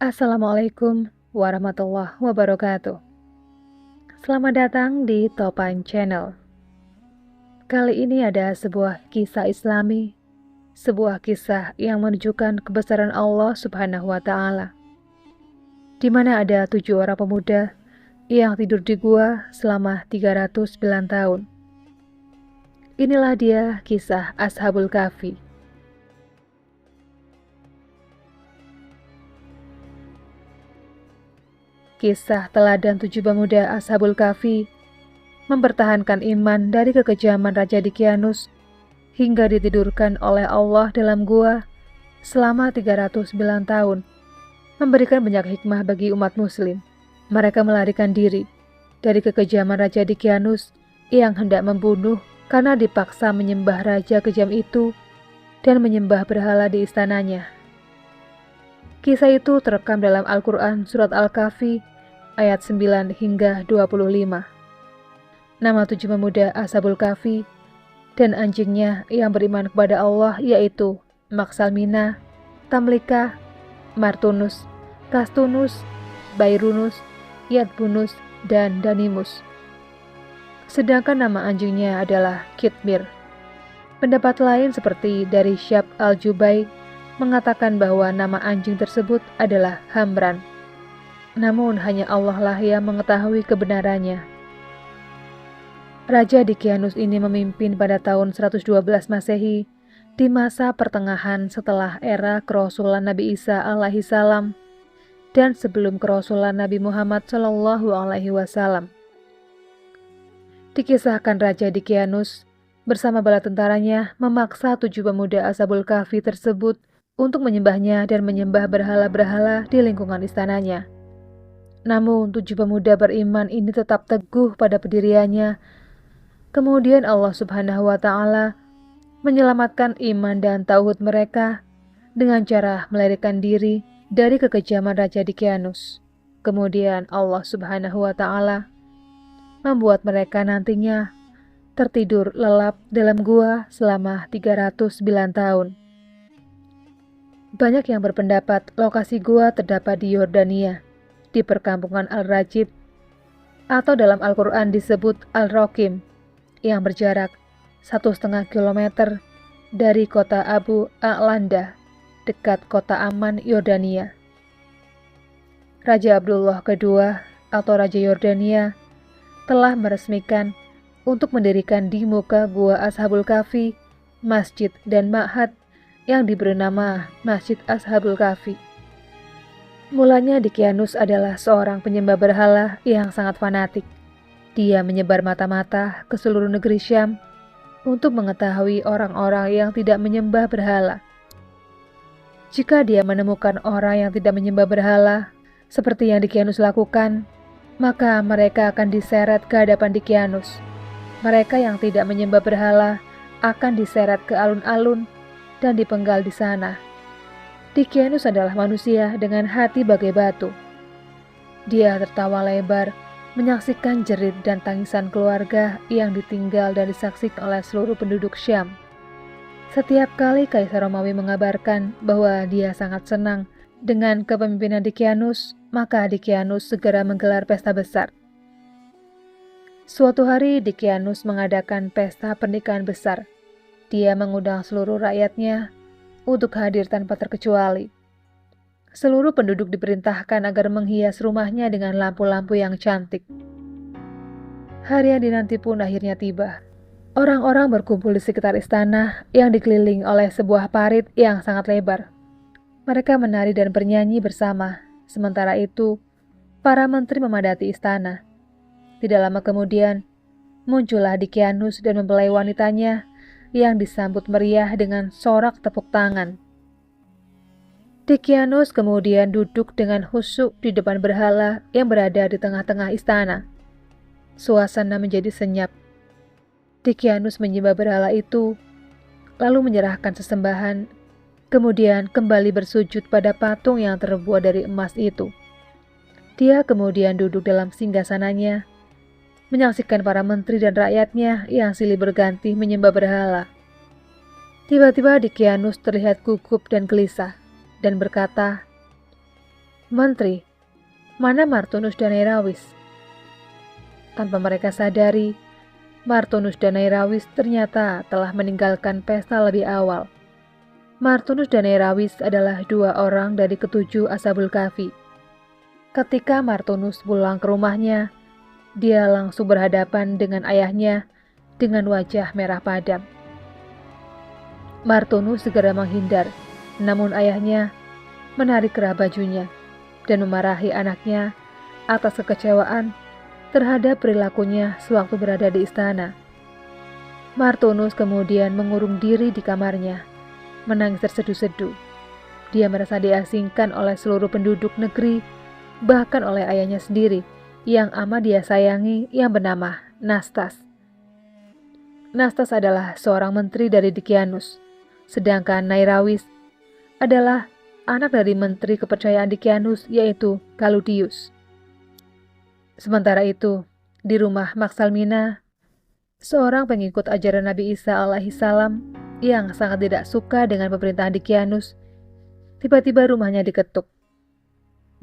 Assalamualaikum warahmatullahi wabarakatuh. Selamat datang di Topan Channel. Kali ini ada sebuah kisah Islami, sebuah kisah yang menunjukkan kebesaran Allah Subhanahu wa Ta'ala, di mana ada 7 orang pemuda yang tidur di gua selama 309 tahun. Inilah dia kisah Ashabul Kahfi. Kisah teladan 7 pemuda Ashabul Kahfi mempertahankan iman dari kekejaman Raja Dkianus hingga ditidurkan oleh Allah dalam gua selama 309 tahun, memberikan banyak hikmah bagi umat muslim. Mereka melarikan diri dari kekejaman Raja Dkianus yang hendak membunuh karena dipaksa menyembah raja kejam itu dan menyembah berhala di istananya. Kisah itu terekam dalam Al-Quran Surat Al-Kahfi ayat 9 hingga 25. Nama 7 pemuda Ashabul Kahfi dan anjingnya yang beriman kepada Allah yaitu Maksalmina, Tamlika, Martunus, Kastunus, Bairunus, Yadbunus, dan Danimus. Sedangkan nama anjingnya adalah Kitmir. Pendapat lain seperti dari Syab al-Jubai mengatakan bahwa nama anjing tersebut adalah Hamran. Namun hanya Allah lah yang mengetahui kebenarannya. Raja Dkianus ini memimpin pada tahun 112 Masehi di masa pertengahan setelah era kerasulan Nabi Isa alaihi salam dan sebelum kerasulan Nabi Muhammad sallallahu alaihi wasallam. Dikisahkan Raja Dkianus bersama bala tentaranya memaksa 7 pemuda Ashabul Kahfi tersebut untuk menyembahnya dan menyembah berhala-berhala di lingkungan istananya. Namun 7 pemuda beriman ini tetap teguh pada pendiriannya. Kemudian Allah Subhanahu wa Ta'ala menyelamatkan iman dan tauhid mereka dengan cara melarikan diri dari kekejaman Raja Dkianus. Kemudian Allah Subhanahu wa Ta'ala membuat mereka nantinya tertidur lelap dalam gua selama 309 tahun. Banyak yang berpendapat lokasi gua terdapat di Yordania, di perkampungan Al-Rajib, atau dalam Al-Quran disebut Al-Rokim, yang berjarak 1,5 kilometer dari kota Abu A'landa, dekat kota Amman, Yordania. Raja Abdullah II atau Raja Yordania telah meresmikan untuk mendirikan di muka gua Ashabul Kahfi masjid dan ma'had yang diberi nama Masjid Ashabul Kahfi. Mulanya Dkianus adalah seorang penyembah berhala yang sangat fanatik. Dia menyebar mata-mata ke seluruh negeri Syam untuk mengetahui orang-orang yang tidak menyembah berhala. Jika dia menemukan orang yang tidak menyembah berhala, seperti yang Dkianus lakukan, maka mereka akan diseret ke hadapan Dkianus. Mereka yang tidak menyembah berhala akan diseret ke alun-alun dan dipenggal di sana. Dkianus adalah manusia dengan hati bagai batu. Dia tertawa lebar, menyaksikan jerit dan tangisan keluarga yang ditinggal dan disaksikan oleh seluruh penduduk Syam. Setiap kali Kaisar Romawi mengabarkan bahwa dia sangat senang dengan kepemimpinan Dkianus, maka Dkianus segera menggelar pesta besar. Suatu hari Dkianus mengadakan pesta pernikahan besar. Dia mengundang seluruh rakyatnya untuk hadir tanpa terkecuali. Seluruh penduduk diperintahkan agar menghias rumahnya dengan lampu-lampu yang cantik. Hari yang dinanti pun akhirnya tiba. Orang-orang berkumpul di sekitar istana yang dikelilingi oleh sebuah parit yang sangat lebar. Mereka menari dan bernyanyi bersama. Sementara itu, para menteri memadati istana. Tidak lama kemudian, muncullah Dkianus dan mempelai wanitanya yang disambut meriah dengan sorak tepuk tangan. Dkianus kemudian duduk dengan khusyuk di depan berhala yang berada di tengah-tengah istana. Suasana menjadi senyap. Dkianus menyembah berhala itu, lalu menyerahkan sesembahan, kemudian kembali bersujud pada patung yang terbuat dari emas itu. Dia kemudian duduk dalam singgasananya, menyaksikan para menteri dan rakyatnya yang silih berganti menyembah berhala. Tiba-tiba Dkianus terlihat gugup dan gelisah, dan berkata, Menteri, mana Martunus dan Nairawis? Tanpa mereka sadari, Martunus dan Nairawis ternyata telah meninggalkan pesta lebih awal. Martunus dan Nairawis adalah dua orang dari ketujuh Ashabul Kahfi. Ketika Martunus pulang ke rumahnya, dia langsung berhadapan dengan ayahnya dengan wajah merah padam. Martunus segera menghindar, namun ayahnya menarik kerah bajunya dan memarahi anaknya atas kekecewaan terhadap perilakunya sewaktu berada di istana. Martunus kemudian mengurung diri di kamarnya, menangis terseduh-seduh. Dia merasa diasingkan oleh seluruh penduduk negeri, bahkan oleh ayahnya sendiri yang amat dia sayangi yang bernama Nastas. Nastas adalah seorang menteri dari Dicyanus, sedangkan Nairawis adalah anak dari menteri kepercayaan Dicyanus yaitu Claudius. Sementara itu, di rumah Maxalmina, seorang pengikut ajaran Nabi Isa alaihissalam yang sangat tidak suka dengan pemerintahan Dicyanus, tiba-tiba rumahnya diketuk.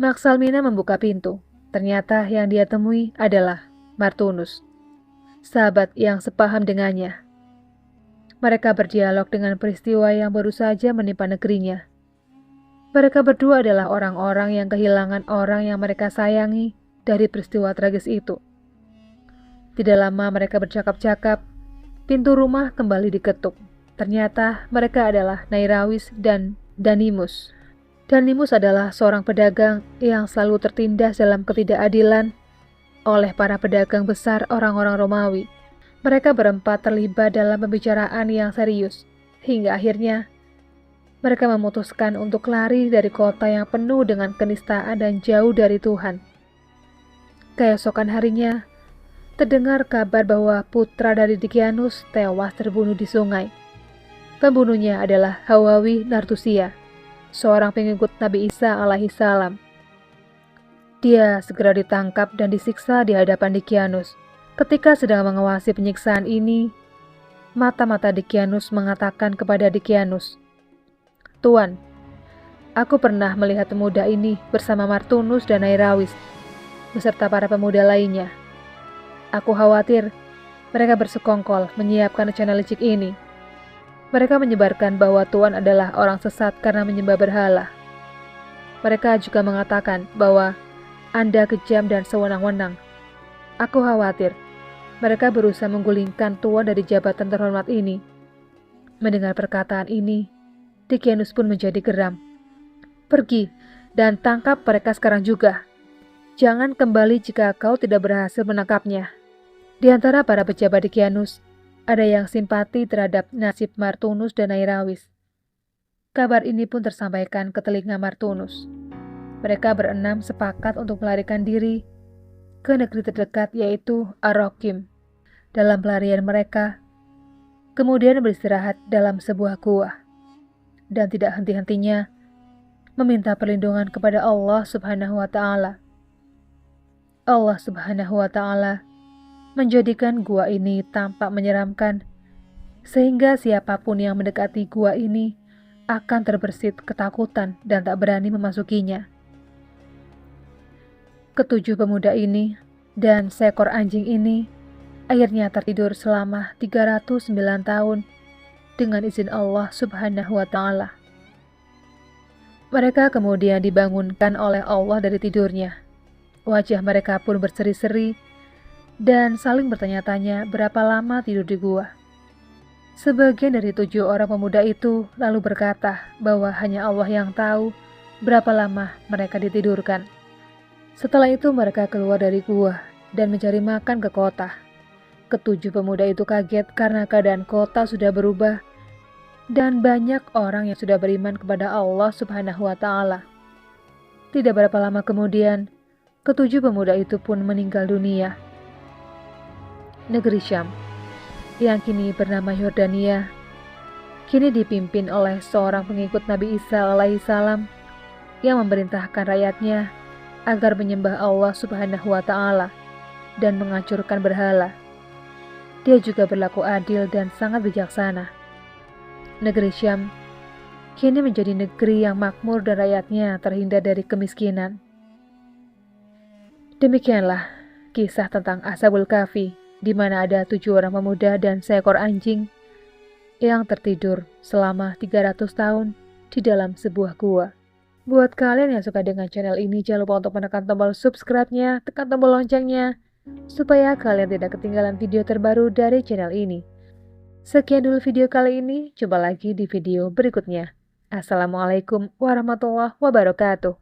Maxalmina membuka pintu. Ternyata yang dia temui adalah Martunus, sahabat yang sepaham dengannya. Mereka berdialog dengan peristiwa yang baru saja menimpa negerinya. Mereka berdua adalah orang-orang yang kehilangan orang yang mereka sayangi dari peristiwa tragis itu. Tidak lama mereka bercakap-cakap, pintu rumah kembali diketuk. Ternyata mereka adalah Nairawis dan Danimus. Danimus adalah seorang pedagang yang selalu tertindas dalam ketidakadilan oleh para pedagang besar orang-orang Romawi. Mereka berempat terlibat dalam pembicaraan yang serius, hingga akhirnya mereka memutuskan untuk lari dari kota yang penuh dengan kenistaan dan jauh dari Tuhan. Keesokan harinya, terdengar kabar bahwa putra dari Dicyanus tewas terbunuh di sungai. Pembunuhnya adalah Hawawi Nartusia, seorang pengikut Nabi Isa alaihissalam. Dia segera ditangkap dan disiksa di hadapan Dicyanus. Ketika sedang mengawasi penyiksaan ini, mata-mata Dicyanus mengatakan kepada Dicyanus, "Tuan, aku pernah melihat pemuda ini bersama Martunus dan Nairawis, beserta para pemuda lainnya. Aku khawatir mereka bersekongkol menyiapkan rencana licik ini. Mereka menyebarkan bahwa Tuan adalah orang sesat karena menyembah berhala. Mereka juga mengatakan bahwa Anda kejam dan sewenang-wenang. Aku khawatir mereka berusaha menggulingkan Tuan dari jabatan terhormat ini." Mendengar perkataan ini, Dicyanus pun menjadi geram. "Pergi dan tangkap mereka sekarang juga. Jangan kembali jika kau tidak berhasil menangkapnya." Di antara para pejabat Dicyanus, ada yang simpati terhadap nasib Martunus dan Nairawis. Kabar ini pun tersampaikan ke telinga Martunus. Mereka berenam sepakat untuk melarikan diri ke negeri terdekat yaitu Ar-Rokim. Dalam pelarian mereka, kemudian beristirahat dalam sebuah gua, dan tidak henti-hentinya meminta perlindungan kepada Allah Subhanahu wa Ta'ala. Allah Subhanahu wa Ta'ala menjadikan gua ini tampak menyeramkan, sehingga siapapun yang mendekati gua ini akan terbersit ketakutan dan tak berani memasukinya. Ketujuh pemuda ini dan seekor anjing ini akhirnya tertidur selama 309 tahun dengan izin Allah Subhanahu wa Ta'ala. Mereka kemudian dibangunkan oleh Allah dari tidurnya. Wajah mereka pun berseri-seri dan saling bertanya-tanya berapa lama tidur di gua. Sebagian dari 7 orang pemuda itu lalu berkata bahwa hanya Allah yang tahu berapa lama mereka ditidurkan. Setelah itu mereka keluar dari gua dan mencari makan ke kota. Ketujuh pemuda itu kaget karena keadaan kota sudah berubah dan banyak orang yang sudah beriman kepada Allah Subhanahu wa Ta'ala. Tidak berapa lama kemudian, ketujuh pemuda itu pun meninggal dunia. Negeri Syam, yang kini bernama Yordania, kini dipimpin oleh seorang pengikut Nabi Isa alaihissalam yang memerintahkan rakyatnya agar menyembah Allah Subhanahu wa Ta'ala dan menghancurkan berhala. Dia juga berlaku adil dan sangat bijaksana. Negeri Syam kini menjadi negeri yang makmur dan rakyatnya terhindar dari kemiskinan. Demikianlah kisah tentang Ashabul Kahfi, di mana ada 7 orang pemuda dan seekor anjing yang tertidur selama 300 tahun di dalam sebuah gua. Buat kalian yang suka dengan channel ini, jangan lupa untuk menekan tombol subscribe-nya, tekan tombol loncengnya, supaya kalian tidak ketinggalan video terbaru dari channel ini. Sekian dulu video kali ini, jumpa lagi di video berikutnya. Assalamualaikum warahmatullahi wabarakatuh.